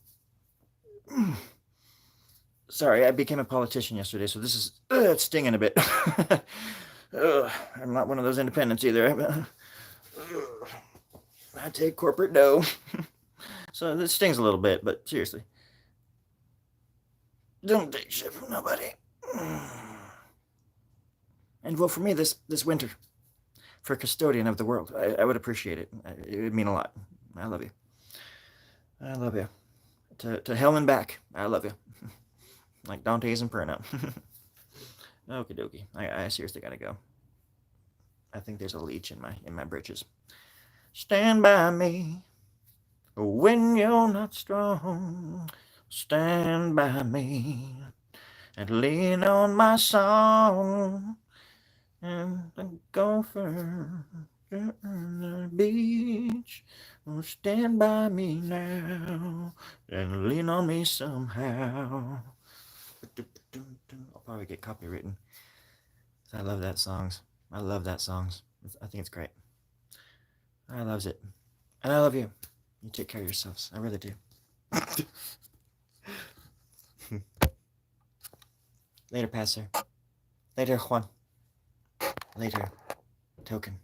Sorry, I became a politician yesterday, so this is it's stinging a bit. I'm not one of those independents either. I take corporate dough. So this stings a little bit, but seriously, don't take shit from nobody. And vote for me this winter for custodian of the world. I would appreciate it. It would mean a lot. I love you. I love you. To hell and back. I love you. Like Dante's Inferno. Okie dokie. I seriously gotta go. I think there's a leech in my britches. Stand by me when you're not strong. Stand by me and lean on my song. And the gopher on the beach. Oh, stand by me now and lean on me somehow. I'll probably get copywritten. I love that songs. I love that songs. I think it's great. I loves it. And I love you. You take care of yourselves. I really do. Later, Passer. Later, Juan. Later, Token.